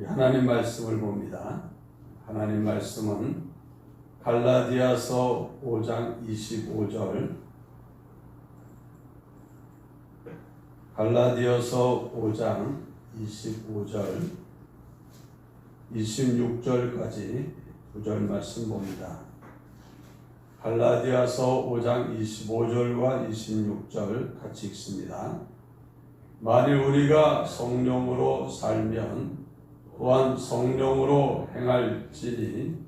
하나님 말씀을 봅니다. 하나님 말씀은 갈라디아서 5장 25절, 갈라디아서 5장 25절, 26절까지 9절 말씀 봅니다. 갈라디아서 5장 25절과 26절 같이 읽습니다. 만일 우리가 성령으로 살면 또한 성령으로 행할지니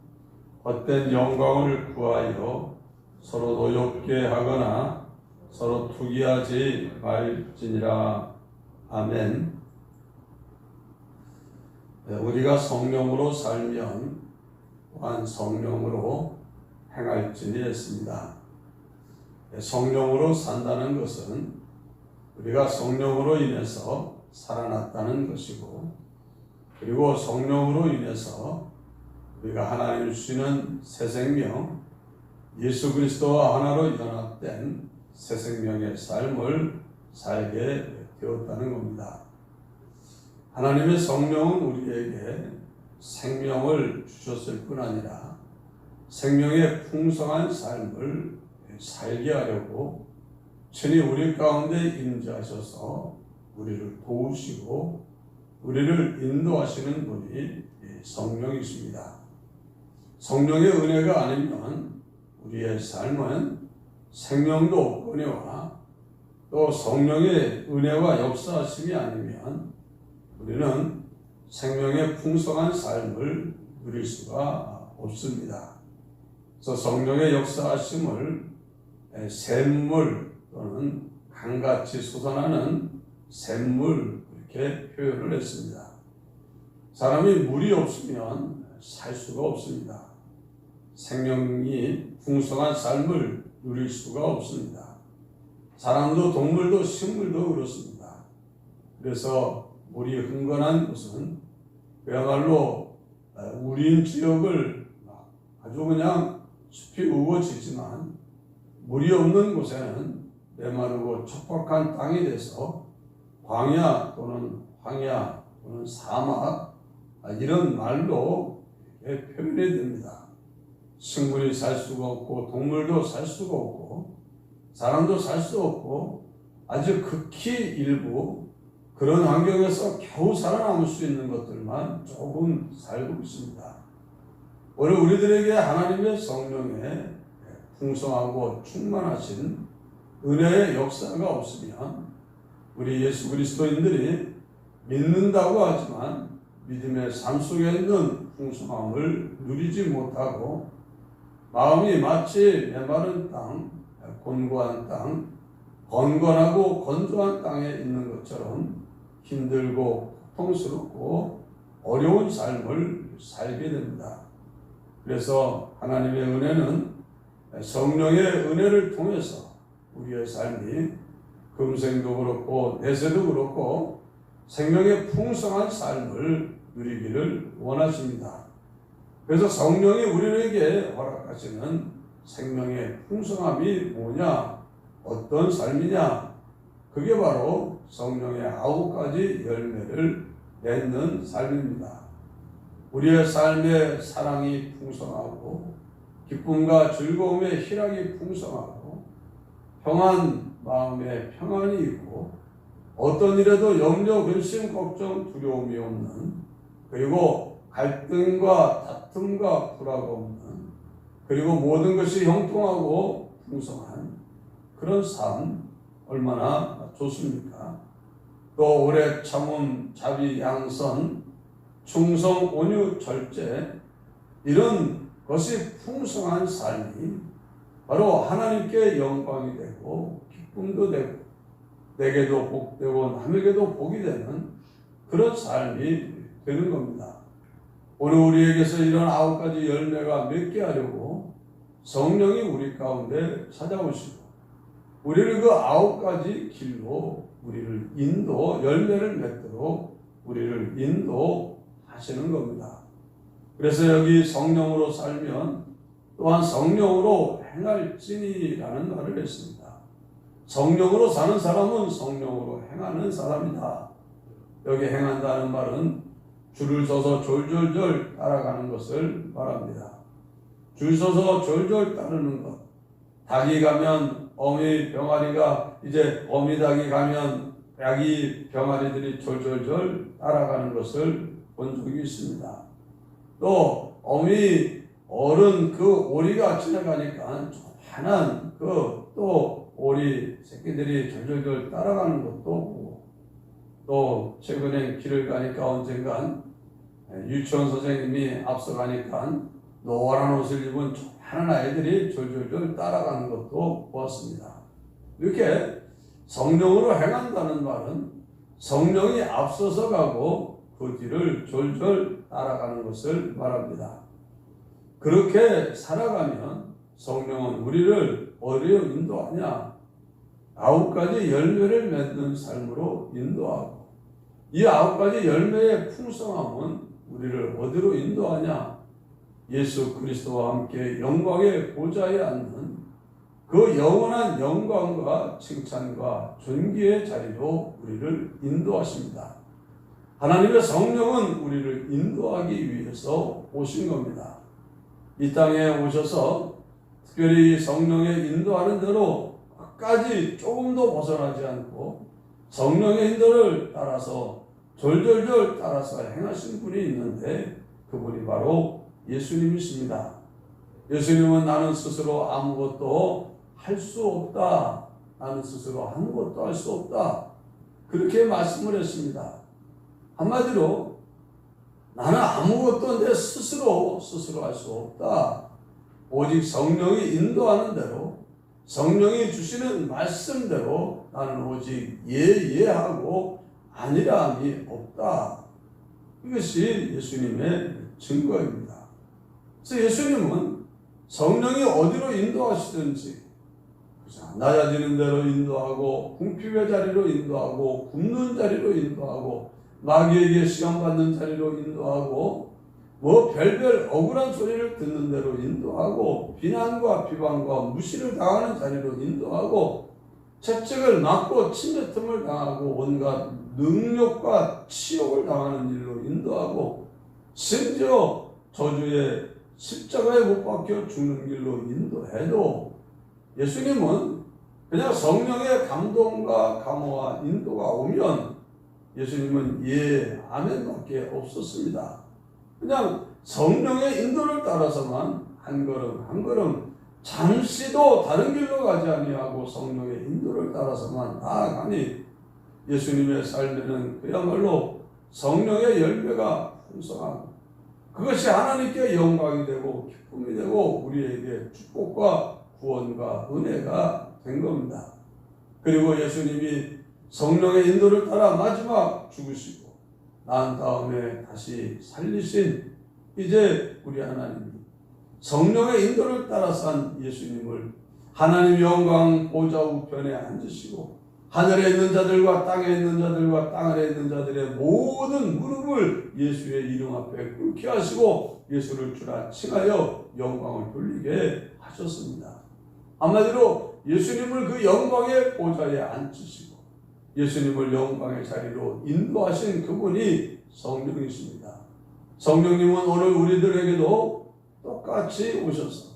헛된 영광을 구하여 서로 노엽게 하거나 서로 투기하지 말지니라. 아멘. 우리가 성령으로 살면 또한 성령으로 행할지니 했습니다. 성령으로 산다는 것은 우리가 성령으로 인해서 살아났다는 것이고, 그리고 성령으로 인해서 우리가 하나님을 주시는 새 생명, 예수 그리스도와 하나로 연합된 새 생명의 삶을 살게 되었다는 겁니다. 하나님의 성령은 우리에게 생명을 주셨을 뿐 아니라 생명의 풍성한 삶을 살게 하려고 친히 우리 가운데 임재하셔서 우리를 도우시고 우리를 인도하시는 분이 성령이십니다. 성령의 은혜가 아니면 우리의 삶은 생명도 없거니와 또 성령의 은혜와 역사하심이 아니면 우리는 생명의 풍성한 삶을 누릴 수가 없습니다. 그래서 성령의 역사하심을 샘물 또는 강같이 솟아나는 샘물 이렇게 표현을 했습니다. 사람이 물이 없으면 살 수가 없습니다. 생명이 풍성한 삶을 누릴 수가 없습니다. 사람도 동물도 식물도 그렇습니다. 그래서 물이 흥건한 곳은 그야말로 우린 지역을 아주 그냥 숲이 우거지지만 물이 없는 곳에는 메마르고 척박한 땅이 돼서 광야 또는 황야 또는 사막 이런 말로 표현이 됩니다. 식물이 살 수가 없고 동물도 살 수가 없고 사람도 살 수 없고 아주 극히 일부 그런 환경에서 겨우 살아남을 수 있는 것들만 조금 살고 있습니다. 오늘 우리들에게 하나님의 성령의 풍성하고 충만하신 은혜의 역사가 없으면 우리 예수 그리스도인들이 믿는다고 하지만 믿음의 삶 속에 있는 풍성함을 누리지 못하고 마음이 마치 메마른 땅, 곤고한 땅, 건건하고 건조한 땅에 있는 것처럼 힘들고 고통스럽고 어려운 삶을 살게 됩니다. 그래서 하나님의 은혜는 성령의 은혜를 통해서 우리의 삶이 금생도 그렇고 내세도 그렇고 생명의 풍성한 삶을 누리기를 원하십니다. 그래서 성령이 우리에게 허락하시는 생명의 풍성함이 뭐냐? 어떤 삶이냐? 그게 바로 성령의 9가지 열매를 맺는 삶입니다. 우리의 삶에 사랑이 풍성하고 기쁨과 즐거움의 희락이 풍성하고 평안, 마음에 평안이 있고 어떤 일에도 염려, 근심, 걱정, 두려움이 없는, 그리고 갈등과 다툼과 불화가 없는, 그리고 모든 것이 형통하고 풍성한 그런 삶 얼마나 좋습니까? 또 오래 참음, 자비, 양선, 충성, 온유, 절제 이런 것이 풍성한 삶이 바로 하나님께 영광이 되고 기쁨도 되고 내게도 복되고 남에게도 복이 되는 그런 삶이 되는 겁니다. 오늘 우리에게서 이런 9가지 열매가 맺게 하려고 성령이 우리 가운데 찾아오시고 우리를 그 9가지 길로 우리를 열매를 맺도록 우리를 인도하시는 겁니다. 그래서 여기 성령으로 살면 또한 성령으로 행할지니라는 말을 했습니다. 성령으로 사는 사람은 성령으로 행하는 사람이다. 여기 행한다는 말은 줄을 서서 졸졸졸 따라가는 것을 말합니다. 줄 서서 졸졸 따르는 것. 닭이 가면 어미 병아리가 이제 어미 닭이 가면 아기 병아리들이 졸졸졸 따라가는 것을 본 적이 있습니다. 또 어미 어른 그 오리가 지나가니까 조그만한 또 오리 새끼들이 졸졸졸 따라가는 것도 보고, 또 최근에 길을 가니까 언젠간 유치원 선생님이 앞서가니까 노란 옷을 입은 조그만한 아이들이 졸졸졸 따라가는 것도 보았습니다. 이렇게 성령으로 행한다는 말은 성령이 앞서서 가고 그 뒤를 졸졸 따라가는 것을 말합니다. 그렇게 살아가면 성령은 우리를 어디로 인도하냐? 9가지 열매를 맺는 삶으로 인도하고, 이 9가지 열매의 풍성함은 우리를 어디로 인도하냐? 예수 그리스도와 함께 영광의 보좌에 앉는 그 영원한 영광과 칭찬과 존귀의 자리로 우리를 인도하십니다. 하나님의 성령은 우리를 인도하기 위해서 오신 겁니다. 이 땅에 오셔서 특별히 성령의 인도하는 대로 끝까지 조금도 벗어나지 않고 성령의 인도를 따라서 졸졸졸 따라서 행하신 분이 있는데, 그분이 바로 예수님이십니다. 예수님은 나는 스스로 아무것도 할 수 없다. 나는 스스로 아무것도 할 수 없다. 그렇게 말씀을 했습니다. 한마디로 나는 아무것도 내 스스로 할 수 없다. 오직 성령이 인도하는 대로, 성령이 주시는 말씀대로 나는 오직 예하고 아니라함이 없다. 이것이 예수님의 증거입니다. 그래서 예수님은 성령이 어디로 인도하시든지 낮아지는 대로 인도하고, 궁핍의 자리로 인도하고, 굶는 자리로 인도하고, 마귀에게 시험받는 자리로 인도하고, 별별 억울한 소리를 듣는 대로 인도하고, 비난과 비방과 무시를 당하는 자리로 인도하고, 채찍을 맞고 침뱉음을 당하고 온갖 능욕과 치욕을 당하는 일로 인도하고, 심지어 저주의 십자가에 못 박혀 죽는 길로 인도해도 예수님은 그냥 성령의 감동과 감화와 인도가 오면 예수님은 예, 아멘밖에 없었습니다. 그냥 성령의 인도를 따라서만 한 걸음 한 걸음 잠시도 다른 길로 가지 아니하고 성령의 인도를 따라서만 나아가니 예수님의 삶에는 그야말로 성령의 열매가 풍성하고, 그것이 하나님께 영광이 되고 기쁨이 되고 우리에게 축복과 구원과 은혜가 된 겁니다. 그리고 예수님이 성령의 인도를 따라 마지막 죽으시고 난 다음에 다시 살리신 이제 우리 하나님이 성령의 인도를 따라 산 예수님을 하나님 영광 보좌 우편에 앉으시고 하늘에 있는 자들과 땅에 있는 자들과 땅 아래에 있는 자들의 모든 무릎을 예수의 이름 앞에 꿇게 하시고 예수를 주라 칭하여 영광을 돌리게 하셨습니다. 한마디로 예수님을 그 영광의 보좌에 앉히시고 예수님을 영광의 자리로 인도하신 그분이 성령이십니다. 성령님은 오늘 우리들에게도 똑같이 오셔서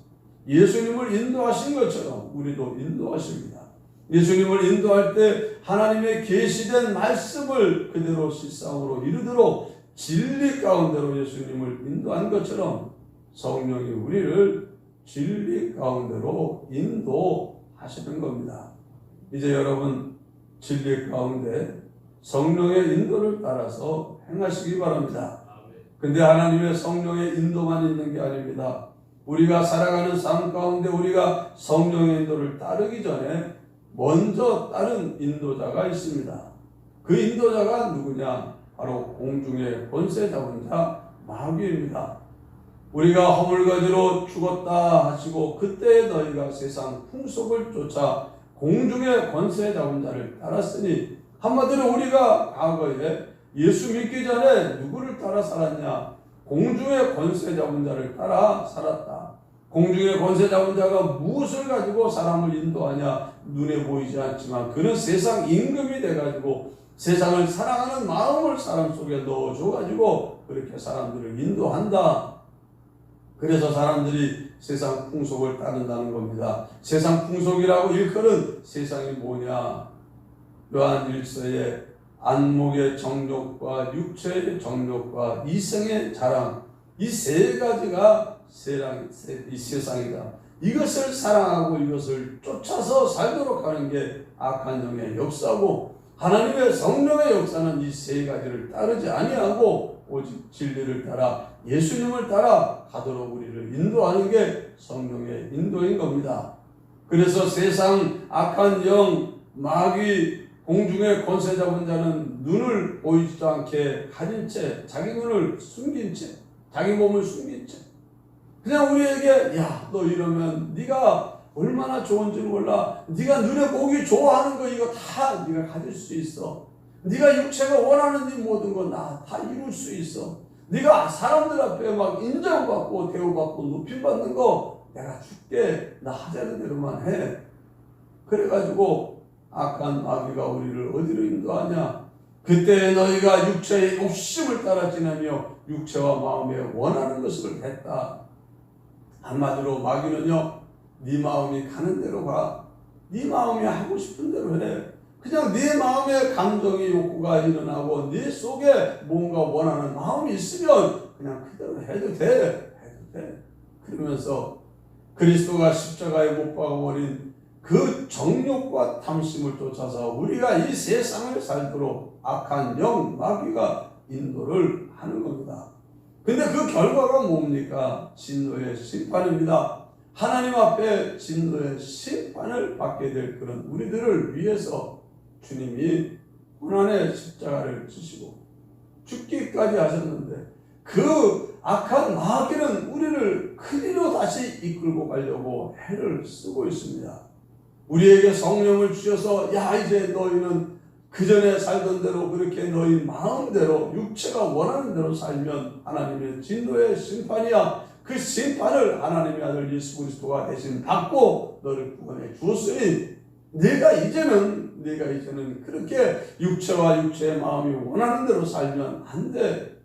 예수님을 인도하신 것처럼 우리도 인도하십니다. 예수님을 인도할 때 하나님의 계시된 말씀을 그대로 실상으로 이루도록 진리 가운데로 예수님을 인도한 것처럼 성령이 우리를 진리 가운데로 인도하시는 겁니다. 이제 여러분 진리 가운데 성령의 인도를 따라서 행하시기 바랍니다. 근데 하나님의 성령의 인도만 있는 게 아닙니다. 우리가 살아가는 삶 가운데 우리가 성령의 인도를 따르기 전에 먼저 따른 인도자가 있습니다. 그 인도자가 누구냐? 바로 공중의 권세 잡은 자 마귀입니다. 우리가 허물가지로 죽었다 하시고 그때 너희가 세상 풍속을 쫓아 공중의 권세 잡은 자를 따랐으니, 한마디로 우리가 과거에 예수 믿기 전에 누구를 따라 살았냐? 공중의 권세 잡은 자를 따라 살았다. 공중의 권세 잡은 자가 무엇을 가지고 사람을 인도하냐? 눈에 보이지 않지만 그는 세상 임금이 돼가지고 세상을 사랑하는 마음을 사람 속에 넣어줘가지고 그렇게 사람들을 인도한다. 그래서 사람들이 세상 풍속을 따른다는 겁니다. 세상 풍속이라고 일컬은 세상이 뭐냐? 요한 1서에 안목의 정욕과 육체의 정욕과 이성의 자랑, 이 세 가지가 이 세상이다. 이것을 사랑하고 이것을 쫓아서 살도록 하는 게 악한 영의 역사고, 하나님의 성령의 역사는 이 세 가지를 따르지 아니하고 오직 진리를 따라 예수님을 따라 가도록 우리를 인도하는 게 성령의 인도인 겁니다. 그래서 세상 악한 영, 마귀, 공중의 권세 잡은 자는 눈을 보이지도 않게 가린 채, 자기 눈을 숨긴 채, 자기 몸을 숨긴 채, 그냥 우리에게 야, 너 이러면 네가 얼마나 좋은지 몰라. 네가 눈에 보기 좋아하는 거 이거 다 네가 가질 수 있어. 네가 육체가 원하는 이 모든 거 나 다 이룰 수 있어. 네가 사람들 앞에 막 인정받고 대우받고 높임받는 거 내가 줄게. 나 하자는 대로만 해. 그래가지고 악한 마귀가 우리를 어디로 인도하냐? 그때 너희가 육체의 욕심을 따라 지내며 육체와 마음에 원하는 것을 했다. 한마디로 마귀는요, 네 마음이 가는 대로 가. 네 마음이 하고 싶은 대로 해. 그냥 네 마음에 감정이 욕구가 일어나고 네 속에 뭔가 원하는 마음이 있으면 그냥 그대로 해도 돼. 해도 돼. 그러면서 그리스도가 십자가에 못 박아버린 그 정욕과 탐심을 쫓아서 우리가 이 세상을 살도록 악한 영, 마귀가 인도를 하는 겁니다. 근데 그 결과가 뭡니까? 진노의 심판입니다. 하나님 앞에 진노의 심판을 받게 될 그런 우리들을 위해서 주님이 고난의 십자가를 지시고 죽기까지 하셨는데, 그 악한 마귀는 우리를 그리로 다시 이끌고 가려고 해를 쓰고 있습니다. 우리에게 성령을 주셔서 야, 이제 너희는 그전에 살던 대로 그렇게 너희 마음대로 육체가 원하는 대로 살면 하나님의 진노의 심판이야. 그 심판을 하나님의 아들 예수 그리스도가 대신 받고 너를 구원해 주었으니 네가 이제는 그렇게 육체와 육체의 마음이 원하는 대로 살면 안 돼.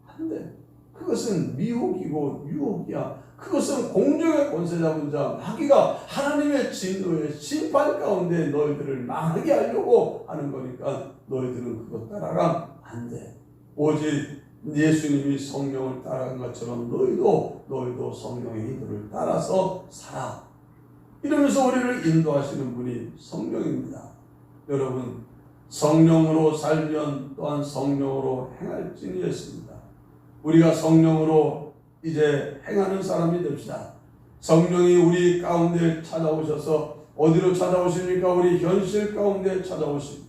안 돼. 그것은 미혹이고 유혹이야. 그것은 공중의 권세 잡은 자 마귀가 하나님의 진노의 심판 가운데 너희들을 망하게 하려고 하는 거니까 너희들은 그것 따라가면 안 돼. 오직 예수님이 성령을 따라간 것처럼 너희도 성령의 인도를 따라서 살아. 이러면서 우리를 인도하시는 분이 성령입니다. 여러분, 성령으로 살면 또한 성령으로 행할지니 했습니다. 우리가 성령으로 이제 행하는 사람이 됩시다. 성령이 우리 가운데 찾아오셔서 어디로 찾아오십니까? 우리 현실 가운데 찾아오십니다.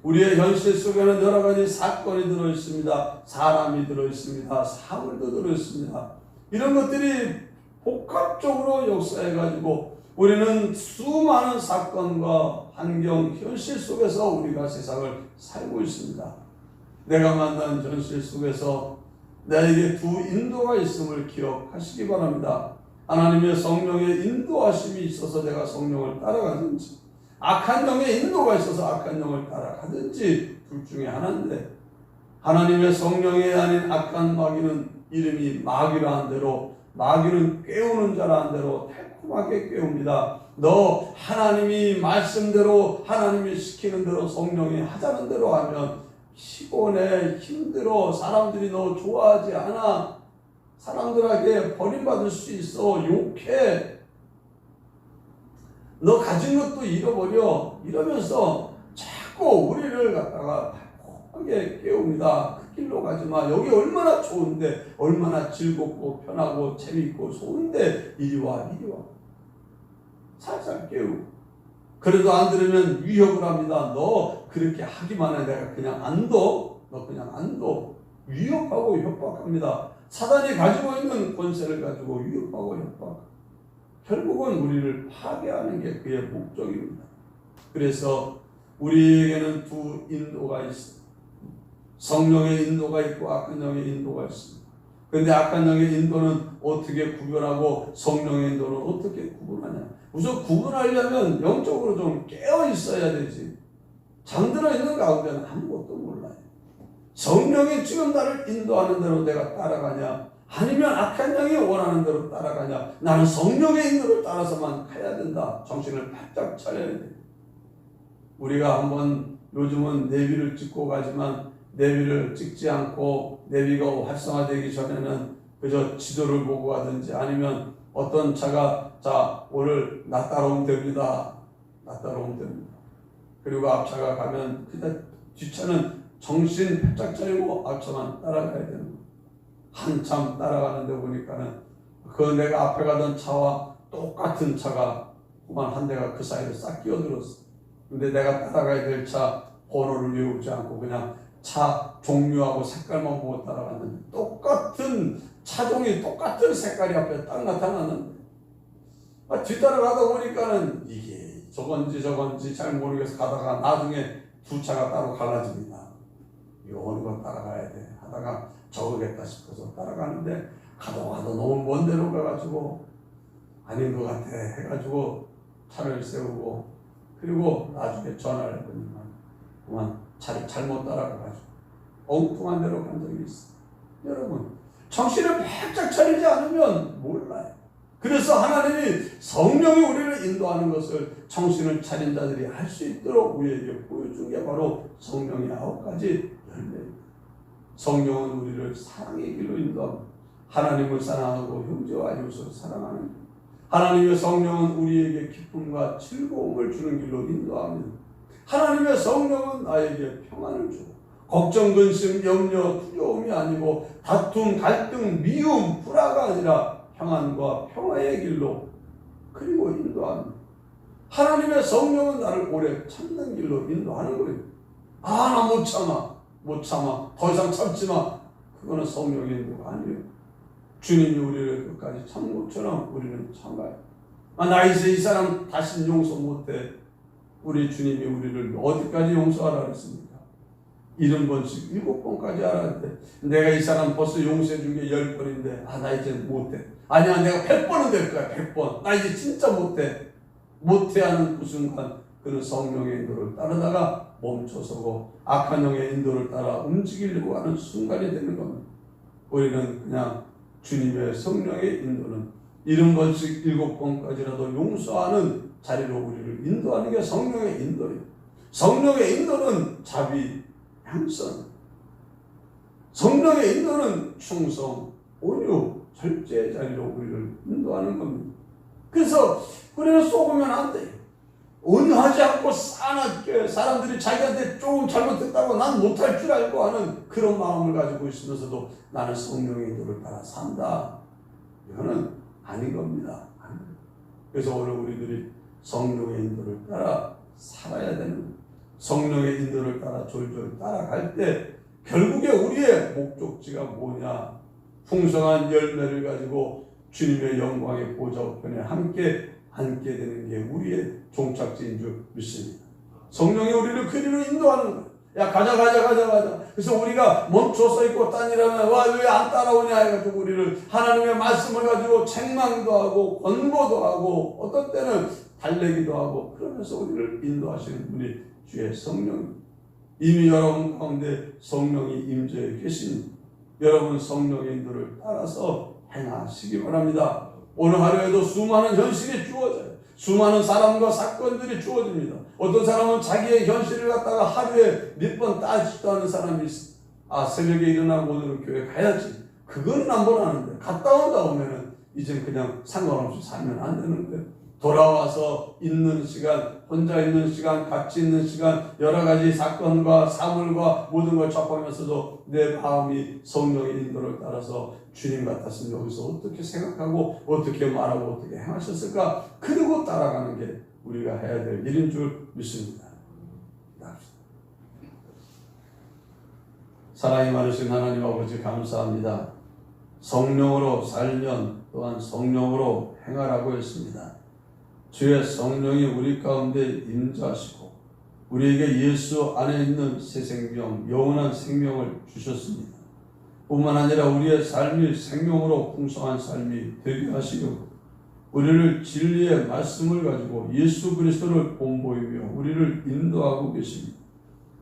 우리의 현실 속에는 여러 가지 사건이 들어있습니다. 사람이 들어있습니다. 사물도 들어있습니다. 이런 것들이 복합적으로 역사해가지고 우리는 수많은 사건과 환경, 현실 속에서 우리가 세상을 살고 있습니다. 내가 만난 현실 속에서 나에게 두 인도가 있음을 기억하시기 바랍니다. 하나님의 성령의 인도하심이 있어서 내가 성령을 따라가든지, 악한 영의 인도가 있어서 악한 영을 따라가든지 둘 중에 하나인데, 하나님의 성령이 아닌 악한 마귀는 이름이 마귀라 한 대로, 마귀는 깨우는 자라 한 대로 달콤하게 깨웁니다. 너 하나님이 말씀대로, 하나님이 시키는 대로, 성령이 하자는 대로 하면 피곤해, 힘들어, 사람들이 너 좋아하지 않아, 사람들에게 버림받을 수 있어, 욕해, 너 가진 것도 잃어버려, 이러면서 자꾸 우리를 갖다가 달콤하게 깨웁니다. 그 길로 가지 마. 여기 얼마나 좋은데, 얼마나 즐겁고 편하고 재밌고 좋은데 이리 와, 이리 와. 살살 깨우고. 그래도 안 들으면 위협을 합니다. 너 그렇게 하기만 해. 내가 그냥 안 둬. 너 그냥 안 둬. 위협하고 협박합니다. 사단이 가지고 있는 권세를 가지고 위협하고 협박. 결국은 우리를 파괴하는 게 그의 목적입니다. 그래서 우리에게는 두 인도가 있습니다. 성령의 인도가 있고 악한 영의 인도가 있습니다. 그런데 악한 영의 인도는 어떻게 구별하고 성령의 인도는 어떻게 구분하냐? 우선 구분하려면 영적으로 좀 깨어 있어야 되지. 잠들어 있는 가운데는 아무것도 몰라요. 성령이 지금 나를 인도하는 대로 내가 따라가냐, 아니면 악한 영이 원하는 대로 따라가냐. 나는 성령의 인도를 따라서만 가야 된다. 정신을 바짝 차려야 돼. 우리가 한번 요즘은 내비를 찍고 가지만 내비를 찍지 않고 내비가 활성화되기 전에는 그저 지도를 보고 가든지 아니면 어떤 차가 자 오늘 나 따라오면 됩니다. 나 따라오면 됩니다. 그리고 앞차가 가면 그냥 뒷차는 정신 바짝 차리고 앞차만 따라가야 되는 거예요. 한참 따라가는데 보니까는 그 내가 앞에 가던 차와 똑같은 차가 그만 한 대가 그 사이로 싹 끼어들었어. 근데 내가 따라가야 될 차 번호를 외우지 않고 그냥 차 종류하고 색깔만 보고 따라갔는데 똑같은 차종이 똑같은 색깔이 앞에 딱 나타났는데 뒤따라가다 보니까는 이게 저건지 잘 모르겠어 가다가 나중에 두 차가 따로 갈라집니다. 이거 어느 거 따라가야 돼 하다가 저거겠다 싶어서 따라가는데 가도 너무 먼 데로 가가지고 아닌 것 같아 해가지고 차를 세우고 그리고 나중에 전화를 해보니까 그만 차를 잘못 따라가가지고 엉뚱한 데로 간 적이 있어. 여러분 정신을 바짝 차리지 않으면 몰라요. 그래서 하나님이 성령이 우리를 인도하는 것을 정신을 차린 자들이 할 수 있도록 우리에게 보여준 게 바로 성령의 9가지 열매입니다. 성령은 우리를 사랑의 길로 인도하고 하나님을 사랑하고 형제와 이웃을 사랑하는 길. 하나님의 성령은 우리에게 기쁨과 즐거움을 주는 길로 인도합니다. 하나님의 성령은 나에게 평안을 주고 걱정, 근심, 염려, 두려움이 아니고 다툼, 갈등, 미움, 불화가 아니라 평안과 평화의 길로 그리고 인도합니다. 하나님의 성령은 나를 오래 참는 길로 인도하는 거예요. 나 못 참아 더 이상 참지 마. 그거는 성령의 인도가 아니에요. 주님이 우리를 끝까지 참는 것처럼 우리는 참아요. 나 이제 이 사람 다시 용서 못해. 우리 주님이 우리를 어디까지 용서하라 그랬습니까? 70번씩 7번까지 하라 그랬대. 내가 이 사람 벌써 용서해 준 게 10번인데 나 이제 못해. 아니야 내가 100번은 될 거야. 100번. 나 이제 진짜 못해 하는 그 순간 그는 성령의 인도를 따르다가 멈춰서고 악한 영의 인도를 따라 움직이려고 하는 순간이 되는 겁니다. 우리는 그냥 주님의 성령의 인도는 70번씩 7번까지라도 용서하는 자리로 우리를 인도하는 게 성령의 인도예요. 성령의 인도는 자비, 양선. 성령의 인도는 충성, 온유, 절제의 자리로 우리를 인도하는 겁니다. 그래서 우리는 속으면 안 돼요. 온유하지 않고 싸납게 사람들이 자기한테 조금 잘못했다고 난 못할 줄 알고 하는 그런 마음을 가지고 있으면서도 나는 성령의 인도를 따라 산다. 이거는 아닌 겁니다. 그래서 오늘 우리들이 성령의 인도를 따라 살아야 되는 거예요. 성령의 인도를 따라 졸졸 따라갈 때 결국에 우리의 목적지가 뭐냐? 풍성한 열매를 가지고 주님의 영광의 보좌 우편에 함께 앉게 되는 게 우리의 종착지인 줄 믿습니다. 성령이 우리를 그리로 인도하는 거예요. 야 가자. 그래서 우리가 멈춰서 있고 딴 일하면 왜 안 따라오냐 해가지고 우리를 하나님의 말씀을 가지고 책망도 하고 권고도 하고 어떤 때는 달래기도 하고 그러면서 우리를 인도하시는 분이 주의 성령입니다. 이미 여러분 가운데 성령이 임재해 계십니다. 여러분 성령의 인도를 따라서 행하시기 바랍니다. 오늘 하루에도 수많은 현실이 주어져요. 수많은 사람과 사건들이 주어집니다. 어떤 사람은 자기의 현실을 갖다가 하루에 몇 번 따지지도 않는 사람이 있어. 새벽에 일어나고 오늘은 교회 가야지. 그거는 안 보라는데 갔다 온다 오면은 이제 그냥 상관없이 살면 안 되는데 돌아와서 있는 시간, 혼자 있는 시간, 같이 있는 시간, 여러 가지 사건과 사물과 모든 걸 접하면서도 내 마음이 성령의 인도를 따라서 주님 같았으면 여기서 어떻게 생각하고 어떻게 말하고 어떻게 행하셨을까? 그리고 따라가는 게 우리가 해야 될 일인 줄 믿습니다. 사랑이 많으신 하나님 아버지 감사합니다. 성령으로 살면 또한 성령으로 행하라고 했습니다. 주의 성령이 우리 가운데 임재하시고 우리에게 예수 안에 있는 새 생명, 영원한 생명을 주셨습니다. 뿐만 아니라 우리의 삶이 생명으로 풍성한 삶이 되게 하시고 우리를 진리의 말씀을 가지고 예수 그리스도를 본보이며 우리를 인도하고 계십니다.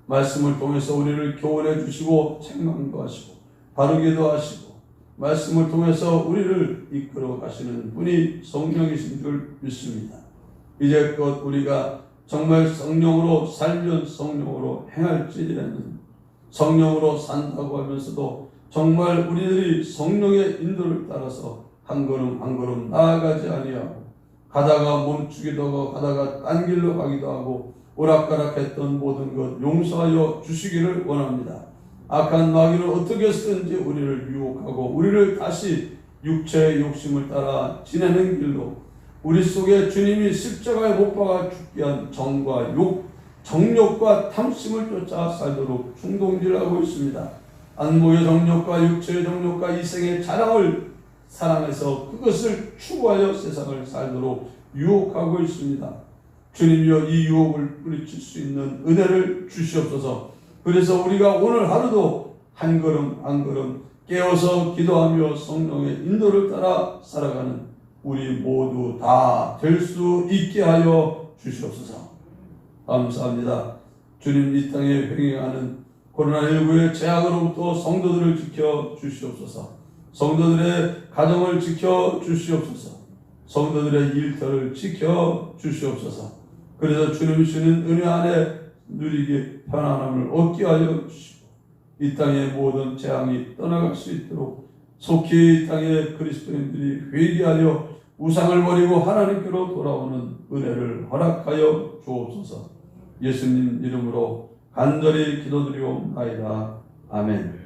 말씀을 통해서 우리를 교훈해 주시고 책망도 하시고 바르게도 하시고 말씀을 통해서 우리를 이끌어 가시는 분이 성령이신 줄 믿습니다. 이제껏 우리가 정말 성령으로 살면 성령으로 행할지라는 성령으로 산다고 하면서도 정말 우리들이 성령의 인도를 따라서 한 걸음 한 걸음 나아가지 아니하고 가다가 멈추기도 하고 가다가 딴 길로 가기도 하고 오락가락했던 모든 것 용서하여 주시기를 원합니다. 악한 마귀를 어떻게 쓰든지 우리를 유혹하고 우리를 다시 육체의 욕심을 따라 지내는 길로 우리 속에 주님이 십자가에 못 박아 죽게 한 정과 욕, 정욕과 탐심을 쫓아 살도록 충동질하고 있습니다. 안목의 정욕과 육체의 정욕과 이생의 자랑을 사랑해서 그것을 추구하여 세상을 살도록 유혹하고 있습니다. 주님이여 이 유혹을 뿌리칠 수 있는 은혜를 주시옵소서. 그래서 우리가 오늘 하루도 한 걸음 한 걸음 깨어서 기도하며 성령의 인도를 따라 살아가는 우리 모두 다 될 수 있게 하여 주시옵소서. 감사합니다. 주님 이 땅에 횡행하는 코로나19의 재앙으로부터 성도들을 지켜 주시옵소서. 성도들의 가정을 지켜 주시옵소서. 성도들의 일터를 지켜 주시옵소서. 그래서 주님이 주는 은혜 안에 누리게 편안함을 얻게 하여 주시고 이 땅의 모든 재앙이 떠나갈 수 있도록 속히 이 땅의 그리스도인들이 회개하여 우상을 버리고 하나님께로 돌아오는 은혜를 허락하여 주옵소서. 예수님 이름으로 간절히 기도드리옵나이다. 아멘.